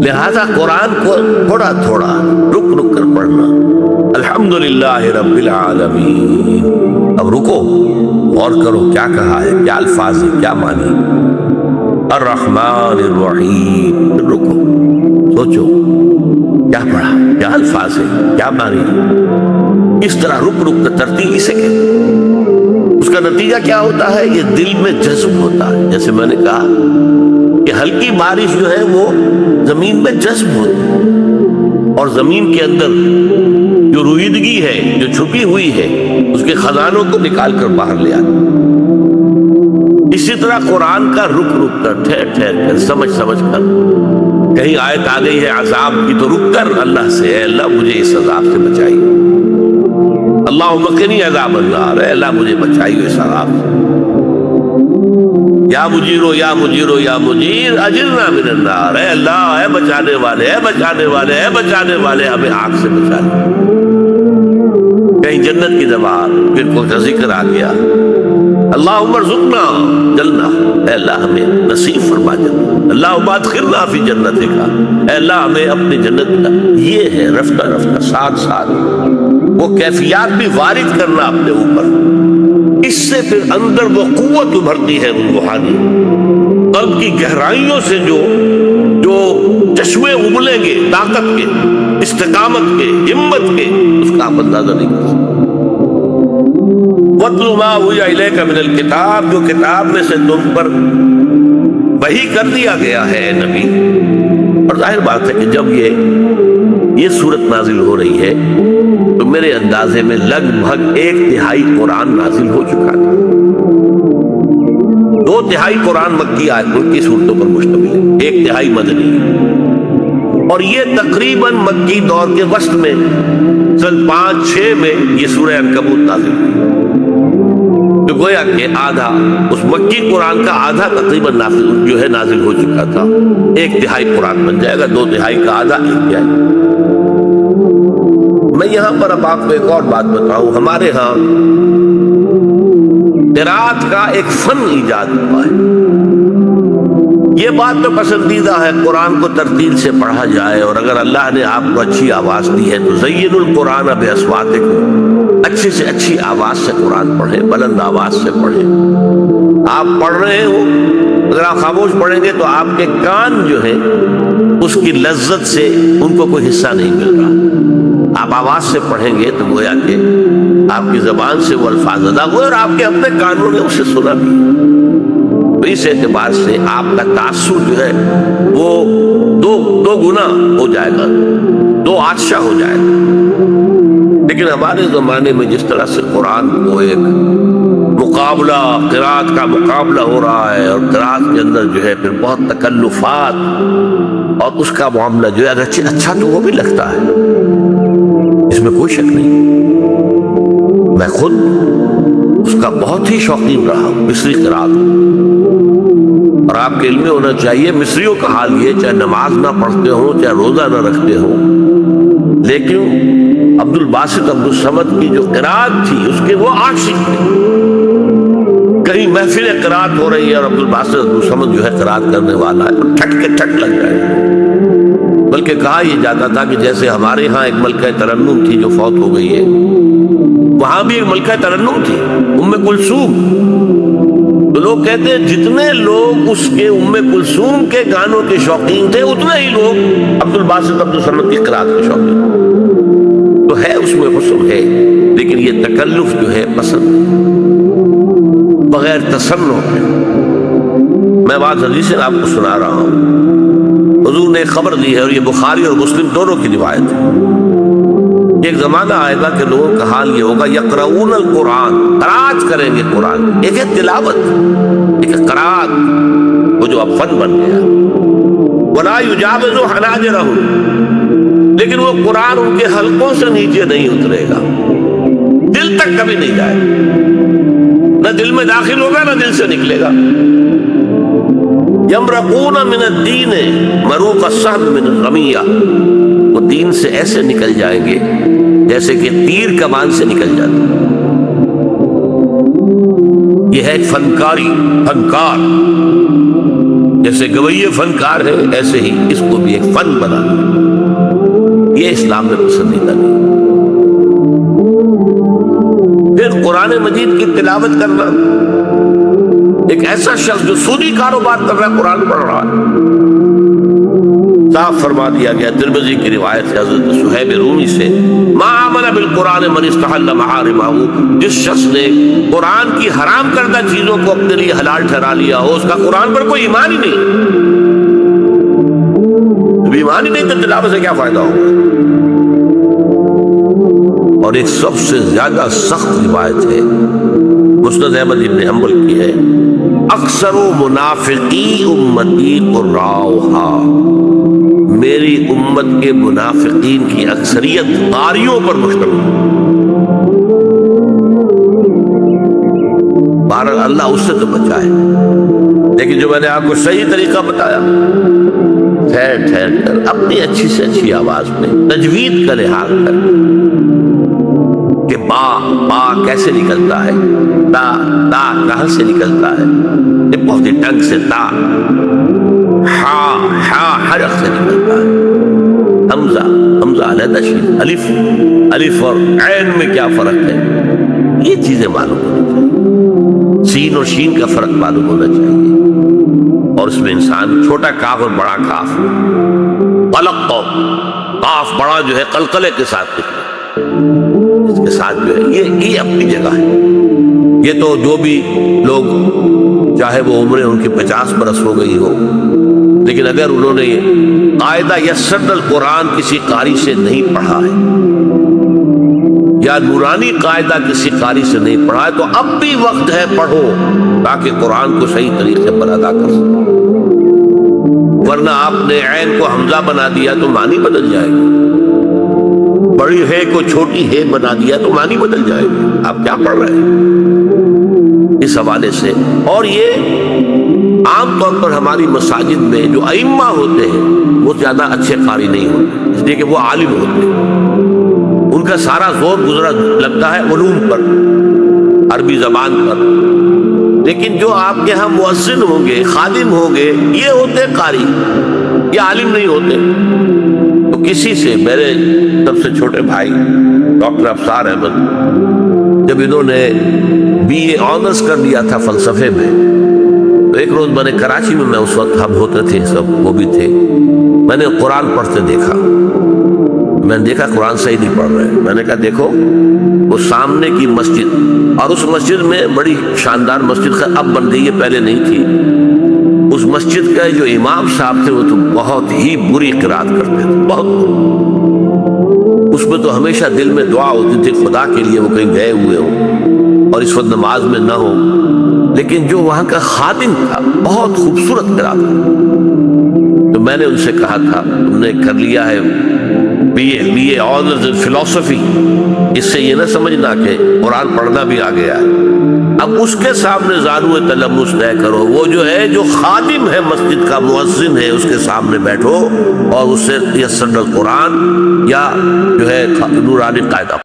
لہذا قرآن کو تھوڑا تھوڑا رک رک کر پڑھنا. الحمدللہ رب العالمین. اب رکو، غور کرو کیا کہا ہے، کیا الفاظ ہے، کیا معنی. الرحمن الرحیم. رکو، سوچو کیا پڑھا، کیا الفاظ ہے، کیا معنی ہے. اس طرح رک رک کر ترتیب سے کہ اس کا نتیجہ کیا ہوتا ہے، یہ دل میں جذب ہوتا ہے. جیسے میں نے کہا کہ ہلکی بارش جو ہے وہ زمین میں جذب ہوتی ہے، اور زمین کے اندر جو رویدگی ہے، جو چھپی ہوئی ہے، اس کے خزانوں کو نکال کر باہر لے آتی. اسی طرح قرآن کا رک رک کر، ٹھہر ٹھہر کر، سمجھ سمجھ کر. کہیں آیت آ گئی ہے عذاب کی تو رک کر اللہ سے، اے اللہ مجھے اس عذاب سے بچائیے. اللہم قنی عذاب النار. اے اللہ مجھے بچائیے اس عذاب سے. یا مجیرو یا مجیرو یا مجیر اجرنا من النار. اے اللہ، اے بچانے والے، اے بچانے والے، اے بچانے والے، ہمیں آگ سے بچا لے. کہیں جنت کی زبان، پھر کوئی کا ذکر آ گیا، اللہم ارزقنا جنہ. اے اللہ ہمیں نصیب فرما جنت. اللہم ادخلنا فی جنتک. اے اللہ ہمیں اپنی جنت کا. یہ ہے رفتہ رفتہ، ساتھ ساتھ وہ کیفیات بھی وارد کرنا اپنے اوپر. اس سے پھر اندر وہ قوت ابھرتی ہے روحانی. قلب کی گہرائیوں سے جو چشمے ابلیں گے طاقت کے، استقامت کے، ہمت کے، اس کا آپ اندازہ نہیں کر سکتے. وَاتْلُ مَا أُوحِیَ إِلَيْکَ مِنَ الْکِتَابِ. جو کتاب میں سے تم پر وحی کر دیا گیا ہے نبی. اور ظاہر بات ہے کہ جب یہ صورت نازل ہو رہی ہے تو میرے اندازے میں لگ بھگ 1/3 قرآن نازل ہو چکا تھا. 2/3 قرآن مکی آیتوں کی صورتوں پر مشتمل ہے، 1/3 مدنی. اور یہ تقریباً مکی دور کے وسط میں سن 5-6 میں یہ سورہ عنکبوت نازل ہوئی. تو گویا کہ آدھا اس مکی قرآن کا آدھا تقریباً نازل ہو چکا تھا. 1/3 قرآن بن جائے گا، 2/3 کا آدھا 1/3. میں یہاں پر اب آپ کو ایک اور بات بتاؤں. ہمارے ہاں قرات کا ایک فن ایجاد ہوا ہے. یہ بات تو پسندیدہ ہے قرآن کو ترتیل سے پڑھا جائے، اور اگر اللہ نے آپ کو اچھی آواز دی ہے تو زین القرآن باصواتکم. اچھی سے اچھی آواز سے قرآن پڑھیں، بلند آواز سے پڑھیں. آپ پڑھ رہے ہو، اگر آپ خاموش پڑھیں گے تو آپ کے کان جو ہیں اس کی لذت سے ان کو کوئی حصہ نہیں مل رہا. آپ آواز سے پڑھیں گے تو گویا کہ آپ کی زبان سے وہ الفاظ ادا ہوئے اور آپ کے اپنے کانوں نے اسے سنا بھی. تو اس اعتبار سے آپ کا تاثر جو ہے وہ دو گنا ہو جائے گا، 2 آتشہ ہو جائے گا. لیکن ہمارے زمانے میں جس طرح سے قرآن کو ایک مقابلہ، قرات کا مقابلہ ہو رہا ہے، اور قرات کے اندر جو ہے پھر بہت تکلفات، اور اس کا معاملہ جو ہے اگرچہ اچھا تو وہ بھی لگتا ہے، اس میں کوئی شک نہیں. میں خود اس کا بہت ہی شوقین رہا ہوں، مصری قرات. اور آپ کے علم میں ہونا چاہیے مصریوں کا حال یہ، چاہے نماز نہ پڑھتے ہوں، چاہے روزہ نہ رکھتے ہوں، لیکن عبد الباسط عبد الصمد کی جو قرات تھی اس کے وہ عاشق تھے. کہیں محفل قرات ہو رہی ہے اور عبد الباسط عبد الصمد جو ہے قرات کرنے والا ہے، تو ٹھٹ کے ٹھٹ لگ جائے. بلکہ کہا یہ جاتا تھا کہ جیسے ہمارے ہاں ایک ملکہ ترنم تھی جو فوت ہو گئی ہے، وہاں بھی ایک ملکہ ترنم تھی، ام کلثوم. تو لوگ کہتے ہیں جتنے لوگ اس کے ام کلثوم کے گانوں کے شوقین تھے اتنے ہی لوگ عبد الباسط عبد الصمد کی قرات کے شوقین. تو ہے اس میں حسن ہے، لیکن یہ تکلف جو ہے پسند بغیر تصنع ہے. میں بات حدیث سے آپ کو سنا رہا ہوں. حضور نے ایک خبر دی ہے، اور یہ بخاری اور مسلم دونوں کی روایت ہے. ایک زمانہ آئے گا کہ لوگوں کا حال یہ ہوگا، یقرؤون القرآن، قرات کریں گے قرآن. ایک ہے تلاوت، ایک ہے قرات، وہ جو اب فن بن گیا. ولا یجاوز حناجرہم، لیکن وہ قرآن ان کے حلقوں سے نیچے نہیں اترے گا، دل تک کبھی نہیں جائے گا. نہ دل میں داخل ہوگا نہ دل سے نکلے گا. یمرقون من الدین مروق السهم من الرمیہ، وہ دین سے ایسے نکل جائیں گے جیسے کہ تیر کمان سے نکل جاتا. یہ ہے فنکار. جیسے گویے فنکار ہے ایسے ہی اس کو بھی ایک فن بنا دیا۔ یہ اسلام میں پسندیدہ نہیں۔ پھر قرآن مجید کی تلاوت کرنا، ایک ایسا شخص جو سودی کاروبار کر رہا ہے قرآن پڑھ رہا ہے، صاف فرما دیا گیا ترمذی کی روایت ہے حضرت صہیب رومی سے، ما آمن بالقرآن من استحل محارمہ، جس شخص نے قرآن کی حرام کردہ چیزوں کو اپنے لیے حلال ٹھہرا لیا ہو، اس کا قرآن پر کوئی ایمان ہی نہیں۔ جب ایمان ہی نہیں تو تلاوت سے کیا فائدہ ہوگا؟ اور ایک سب سے زیادہ سخت روایت ہے مسند احمد بن حنبل کی ہے، اکثر منافقی امتی قراؤہا، میری امت کے منافقین کی اکثریت قاریوں پر مشتمل۔ بہرحال اللہ اس سے تو بچائے، لیکن جو میں نے آپ کو صحیح طریقہ بتایا، ٹھہر ٹھہر کر اپنی اچھی سے اچھی آواز میں تجوید کا لحاظ کر کہ با کیسے نکلتا ہے، تا کہاں سے نکلتا ہے، ٹپ آف دی ٹنگ سے تا، ہا حرف سے نکلتا ہے، حمزہ علیحدہ شین، الف اور عین میں کیا فرق ہے، یہ چیزیں معلوم ہونی چاہیے، سین اور شین کا فرق معلوم ہونا چاہیے، اور اس میں انسان چھوٹا کاف اور بڑا کاف، قلق کاف بڑا جو ہے قلقلے کے ساتھ نکلے، اس کے ساتھ جو ہے یہ اپنی جگہ ہے۔ یہ تو جو بھی لوگ چاہے وہ عمریں ان کی 50 برس ہو گئی ہو، لیکن اگر انہوں نے قاعدہ یسرنا القرآن کسی قاری سے نہیں پڑھا ہے یا نورانی قاعدہ کسی قاری سے نہیں پڑھا ہے تو اب بھی وقت ہے پڑھو، تاکہ قرآن کو صحیح طریقے پر ادا کر سکو، ورنہ آپ نے عین کو حمزہ بنا دیا تو معنی بدل جائے گی، بڑی ہے کو چھوٹی ہے بنا دیا تو معنی بدل جائے گی، آپ کیا پڑھ رہے ہیں اس حوالے سے۔ اور یہ عام طور پر ہماری مساجد میں جو ائمہ ہوتے ہیں وہ زیادہ اچھے قاری نہیں ہوتے، اس لیے کہ وہ عالم ہوتے ہیں، ان کا سارا زور گزرا لگتا ہے علوم پر، عربی زبان پر، لیکن جو آپ کے ہاں مؤذن ہوں گے، خادم ہوں گے، یہ ہوتے قاری، یہ عالم نہیں ہوتے۔ تو کسی سے، میرے سب سے چھوٹے بھائی ڈاکٹر افسار احمد، جب انہوں نے BA آنرز کر لیا تھا فلسفے میں، تو ایک روز میں نے کراچی میں اس وقت ہم ہوتے تھے سب، وہ بھی تھے، میں نے قرآن پڑھتے دیکھا، میں نے دیکھا قرآن صحیح نہیں پڑھ رہے، میں نے کہا دیکھو وہ سامنے کی مسجد، اور اس مسجد میں بڑی شاندار مسجد اب بن گئی ہے، پہلے نہیں تھی، اس مسجد کا جو امام صاحب تھے وہ تو بہت ہی بری قرات کرتے تھے، بہت بری، اس میں تو ہمیشہ دل میں دعا ہوتی تھی خدا کے لیے وہ کہیں گئے ہوئے ہوں اور اس وقت نماز میں نہ ہو، لیکن جو وہاں کا خادم تھا بہت خوبصورت قرات کرتا۔ تو میں نے ان سے کہا تھا تم نے کر لیا ہے BA آنرز ان فلسفی، اس سے یہ نہ سمجھنا کہ قرآن پڑھنا بھی آ گیا ہے، اب اس کے سامنے زانو تلمس طے کرو، وہ جو ہے جو خادم ہے مسجد کا، مؤذن ہے، اس کے سامنے بیٹھو اور اس سے یسرنا القرآن یا جو ہے نورانی قاعدہ